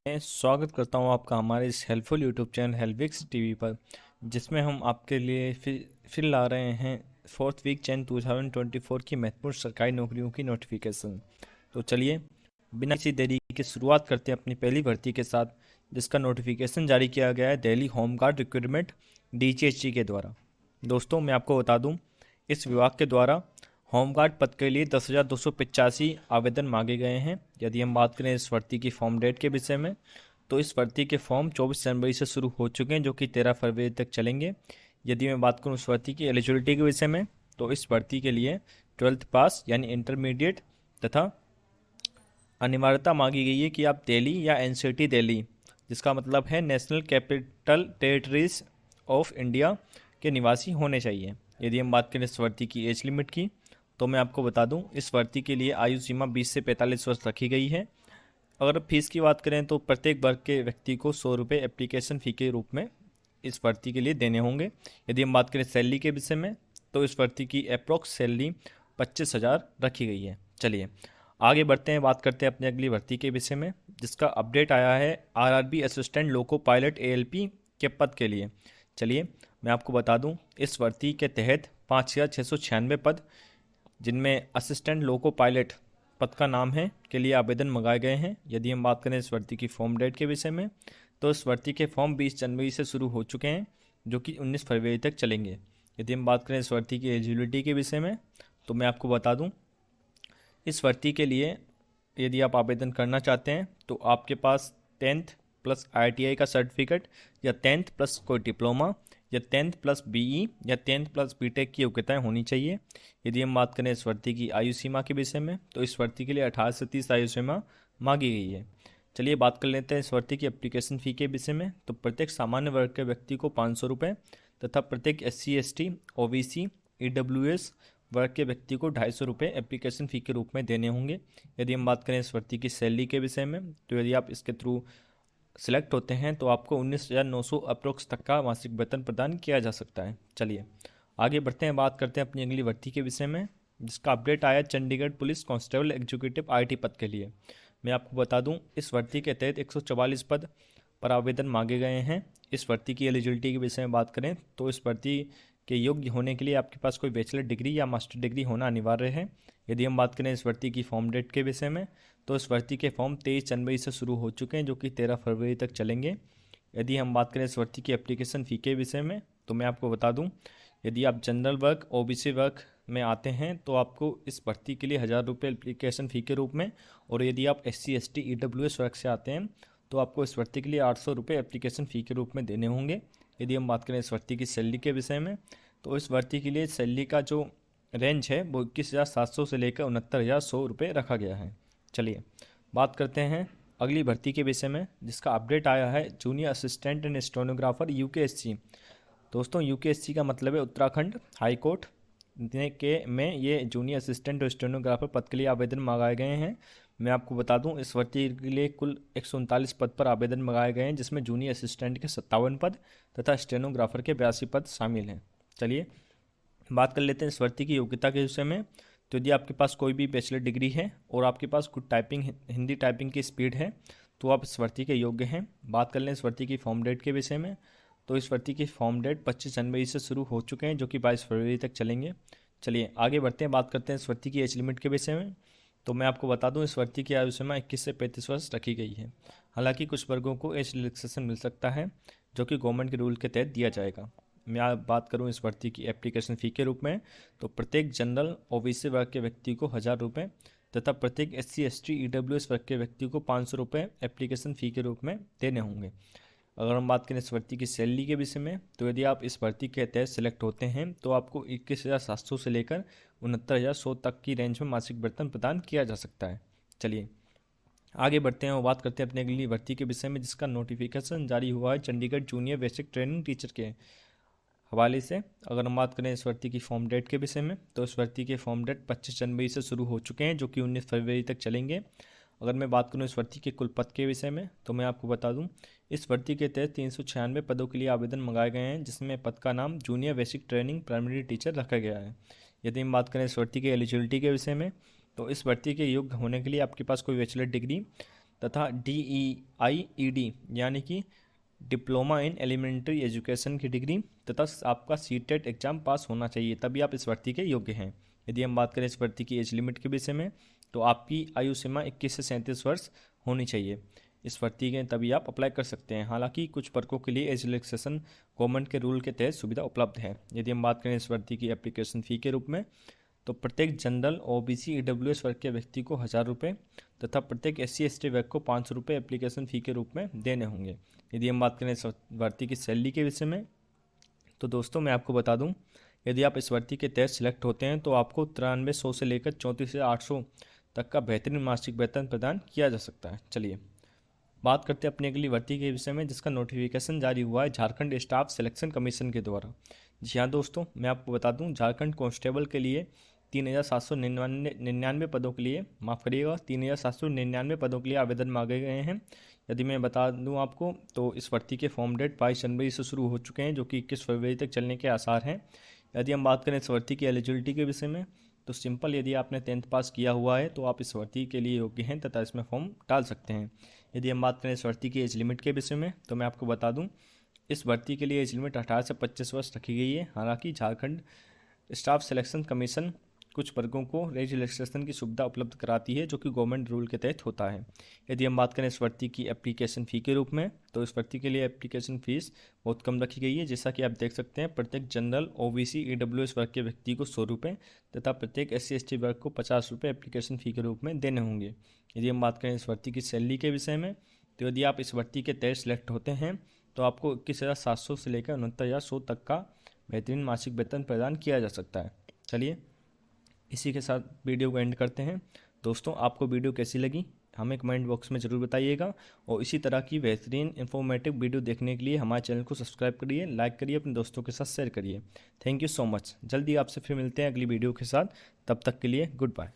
मैं स्वागत करता हूं आपका हमारे इस हेल्पफुल यूट्यूब चैनल हेल्विक्स टीवी पर, जिसमें हम आपके लिए फिर ला रहे हैं फोर्थ वीक चैन 2024 की महत्वपूर्ण सरकारी नौकरियों की नोटिफिकेशन। तो चलिए बिना किसी देरी के शुरुआत करते हैं अपनी पहली भर्ती के साथ, जिसका नोटिफिकेशन जारी किया गया है दिल्ली होमगार्ड रिक्रूटमेंट डीजीएचटी के द्वारा। दोस्तों मैं आपको बता दूं, इस विभाग के द्वारा होमगार्ड पद के लिए 10,285 आवेदन मांगे गए हैं। यदि हम बात करें इस भर्ती की फॉर्म डेट के विषय में, तो इस भर्ती के फॉर्म 24 जनवरी से शुरू हो चुके हैं, जो कि 13 फरवरी तक चलेंगे। यदि मैं बात करूं इस भर्ती की एलिजिबिलिटी के विषय में, तो इस भर्ती के लिए 12th पास यानी इंटरमीडिएट तथा अनिवार्यता मांगी गई है कि आप दिल्ली या एनसीटी दिल्ली, जिसका मतलब है national capital territories of India, के निवासी होने चाहिए। यदि हम बात करें इस भर्ती की एज लिमिट की, तो मैं आपको बता दूं, इस भर्ती के लिए आयु सीमा 20 से 45 वर्ष रखी गई है। अगर फीस की बात करें तो प्रत्येक वर्ग के व्यक्ति को 100 रुपये एप्लीकेशन फ़ी के रूप में इस भर्ती के लिए देने होंगे। यदि हम बात करें सैलरी के विषय में, तो इस भर्ती की अप्रोक्स सैलरी 25,000 रखी गई है। चलिए आगे बढ़ते हैं, बात करते हैं अपनी अगली भर्ती के विषय में, जिसका अपडेट आया है RRB assistant loco pilot ALP के पद के लिए। चलिए मैं आपको बता दूं, इस भर्ती के तहत 5,696 पद, जिनमें असिस्टेंट लोको पायलट पद का नाम है, के लिए आवेदन मंगाए गए हैं। यदि हम बात करें इस भर्ती की फॉर्म डेट के विषय में, तो इस भर्ती के फॉर्म 20 जनवरी से शुरू हो चुके हैं, जो कि 19 फरवरी तक चलेंगे। यदि हम बात करें इस भर्ती की एलिजिबिलिटी के विषय में, तो मैं आपको बता दूं, इस भर्ती के लिए यदि आप आवेदन करना चाहते हैं, तो आपके पास 10th प्लस ITI का सर्टिफिकेट, या 10th प्लस कोई डिप्लोमा, या 10th प्लस BE, या 10th प्लस BTEC की योग्यताएं होनी चाहिए। यदि हम बात करें इस भर्ती की आयु सीमा के विषय में, तो इस भर्ती के लिए 18 से 30 आयु सीमा मांगी गई है। चलिए बात कर लेते हैं इस भर्ती की एप्लीकेशन फ़ी के विषय में। तो प्रत्येक सामान्य वर्ग के व्यक्ति को 500 रुपये तथा प्रत्येक SC ST OBC EWS वर्ग के व्यक्ति को 250 रुपये एप्लीकेशन फ़ी के रूप में देने होंगे। यदि हम बात करें इस भर्ती की सैलरी के विषय में, तो यदि आप इसके थ्रू सिलेक्ट होते हैं, तो आपको 19,900 अप्रोक्स तक का मासिक वेतन प्रदान किया जा सकता है। चलिए आगे बढ़ते हैं, बात करते हैं अपनी अगली भर्ती के विषय में, जिसका अपडेट आया Chandigarh police constable executive IT पद के लिए। मैं आपको बता दूं, इस भर्ती के तहत 144 पद पर आवेदन मांगे गए हैं। इस भर्ती की एलिजिबिलिटी के विषय में बात करें, तो इस भर्ती के योग्य होने के लिए आपके पास कोई बैचलर डिग्री या मास्टर डिग्री होना अनिवार्य है। यदि हम बात करें इस भर्ती की फॉर्म डेट के विषय में, तो इस भर्ती के फॉर्म 23 जनवरी से शुरू हो चुके हैं, जो कि 13 फरवरी तक चलेंगे। यदि हम बात करें इस भर्ती की एप्लीकेशन फ़ी के विषय में, तो मैं आपको बता दूं, यदि आप जनरल वर्ग OBC वर्ग में आते हैं, तो आपको इस भर्ती के लिए 1,000 रुपये एप्लीकेशन फ़ी के रूप में, और यदि आप SC ST EWS वर्ग से आते हैं, तो आपको इस भर्ती के लिए 800 रुपये एप्लीकेशन फ़ी के रूप में देने होंगे। यदि हम बात करें इस भर्ती की सैलरी के विषय में, तो इस भर्ती के लिए सैलरी का जो रेंज है वो 21,700 से लेकर 69,100 रुपये रखा गया है। चलिए बात करते हैं अगली भर्ती के विषय में, जिसका अपडेट आया है junior assistant and stenographer UKSC। दोस्तों UKSC का मतलब है उत्तराखंड हाई कोर्ट के में ये जूनियर असिस्टेंट और स्टेनोग्राफर पद के लिए आवेदन मंगाए गए हैं। मैं आपको बता दूं, इस भर्ती के लिए कुल 139 पद पर आवेदन मंगाए गए हैं, जिसमें जूनियर असिस्टेंट के 57 पद तथा स्टेनोग्राफर के 82 पद शामिल हैं। चलिए बात कर लेते हैं इस भर्ती की योग्यता के विषय में। तो यदि आपके पास कोई भी बैचलर डिग्री है और आपके पास गुड टाइपिंग हिंदी टाइपिंग की स्पीड है, तो आप इस भर्ती के योग्य हैं। बात कर लें इस भर्ती की फॉर्म डेट के विषय में, तो इस भर्ती की फॉर्म डेट 25 जनवरी से शुरू हो चुके हैं, जो कि 22 फरवरी तक चलेंगे। चलिए आगे बढ़ते हैं, बात करते हैं इस भर्ती की एज लिमिट के विषय में। तो मैं आपको बता दूं, इस भर्ती की आयु सीमा 21 से 35 वर्ष रखी गई है। हालांकि कुछ वर्गों को एज रिलैक्सेशन मिल सकता है, जो कि गवर्नमेंट के रूल के तहत दिया जाएगा। मैं आप बात करूं इस भर्ती की एप्लीकेशन फ़ी के रूप में, तो प्रत्येक जनरल OBC वर्ग के व्यक्ति को 1,000 रुपये तथा प्रत्येक SC ST EWS वर्ग के व्यक्ति को 500 रुपये एप्लीकेशन फ़ी के रूप में देने होंगे। अगर हम बात करें इस भर्ती की सैलरी के विषय में, तो यदि आप इस भर्ती के तहत सेलेक्ट होते हैं, तो आपको 21,700 से लेकर 69,100 तक की रेंज में मासिक वेतन प्रदान किया जा सकता है। चलिए आगे बढ़ते हैं और बात करते हैं अपनी अगली भर्ती के विषय में, जिसका नोटिफिकेशन जारी हुआ है Chandigarh junior basic training teacher के हवाले से। अगर हम बात करें इस भर्ती की फॉर्म डेट के विषय में, तो इस भर्ती के फॉर्म डेट 25 जनवरी से शुरू हो चुके हैं, जो कि 19 फरवरी तक चलेंगे। अगर मैं बात करूं इस भर्ती के कुल पद के विषय में, तो मैं आपको बता दूं, इस भर्ती के तहत 396 पदों के लिए आवेदन मंगाए गए हैं, जिसमें पद का नाम junior basic training primary teacher रखा गया है। यदि हम बात करें इस भर्ती की एलिजिबिलिटी के विषय में, तो इस भर्ती के योग्य होने के लिए आपके पास कोई बैचलर डिग्री तथा DEIED यानी कि डिप्लोमा इन एलिमेंट्री एजुकेशन की डिग्री तथा आपका सीटेट एग्जाम पास होना चाहिए, तभी आप इस भर्ती के योग्य हैं। यदि हम बात करें इस भर्ती की एज लिमिट के विषय में, तो आपकी आयु सीमा 21 से 37 वर्ष होनी चाहिए इस भर्ती के, तभी आप अप्लाई कर सकते हैं। हालांकि कुछ वर्गों के लिए एज रिलैक्सेशन गवर्नमेंट के रूल के तहत सुविधा उपलब्ध है। यदि हम बात करें इस भर्ती की एप्लीकेशन फ़ी के रूप में, तो प्रत्येक जनरल OBC EWS वर्ग के व्यक्ति को 1000 रुपये तथा प्रत्येक SC ST वर्ग को 500 रुपये एप्लीकेशन फ़ी के रूप में देने होंगे। यदि हम बात करें इस भर्ती की सैलरी के विषय में, तो दोस्तों मैं आपको बता दूं, यदि आप इस भर्ती के तहत सिलेक्ट होते हैं तो आपको 9300 से लेकर 34,800 तक का बेहतरीन मासिक वेतन प्रदान किया जा सकता है। चलिए बात करते हैं अपनी अगली भर्ती के विषय में, जिसका नोटिफिकेशन जारी हुआ है झारखंड स्टाफ सिलेक्शन कमीशन के द्वारा। जी हाँ दोस्तों, मैं आपको बता दूं, झारखंड कांस्टेबल के लिए 3,799 पदों के लिए, माफ़ करिएगा 3,799 पदों के लिए आवेदन मांगे गए हैं। यदि मैं बता दूं आपको, तो इस भर्ती के फॉर्म डेट 22 जनवरी से शुरू हो चुके हैं, जो कि 21 फरवरी तक चलने के आसार हैं। यदि हम बात करें इस भर्ती की एलिजिबिलिटी के विषय में, तो सिंपल, यदि आपने 10th पास किया हुआ है तो आप इस भर्ती के लिए योग्य हैं तथा इसमें फॉर्म डाल सकते हैं। यदि हम बात करें इस भर्ती की एज लिमिट के विषय में, तो मैं आपको बता दूं, इस भर्ती के लिए एज लिमिट 18 से 25 वर्ष रखी गई है। हालांकि झारखंड स्टाफ सिलेक्शन कमीशन कुछ वर्गों को एज रिलैक्सेशन की सुविधा उपलब्ध कराती है, जो कि गवर्नमेंट रूल के तहत होता है। यदि हम बात करें इस भर्ती की एप्लीकेशन फ़ी के रूप में, तो इस भर्ती के लिए एप्लीकेशन फ़ीस बहुत कम रखी गई है। जैसा कि आप देख सकते हैं, प्रत्येक जनरल OBC EWS वर्ग के व्यक्ति को 100 रुपये तथा प्रत्येक SC ST वर्ग को 50 रुपये एप्लीकेशन फ़ी के रूप में देने होंगे। यदि हम बात करें इस भर्ती की सैलरी के विषय में, तो यदि आप इस भर्ती के तहत सेलेक्ट होते हैं तो आपको 21,700 से लेकर 69,100 तक का बेहतरीन मासिक वेतन प्रदान किया जा सकता है। चलिए इसी के साथ वीडियो को एंड करते हैं। दोस्तों, आपको वीडियो कैसी लगी हमें कमेंट बॉक्स में ज़रूर बताइएगा, और इसी तरह की बेहतरीन इन्फॉर्मेटिव वीडियो देखने के लिए हमारे चैनल को सब्सक्राइब करिए, लाइक करिए, अपने दोस्तों के साथ शेयर करिए। Thank you so much. जल्दी आपसे फिर मिलते हैं अगली वीडियो के साथ। तब तक के लिए गुड बाय।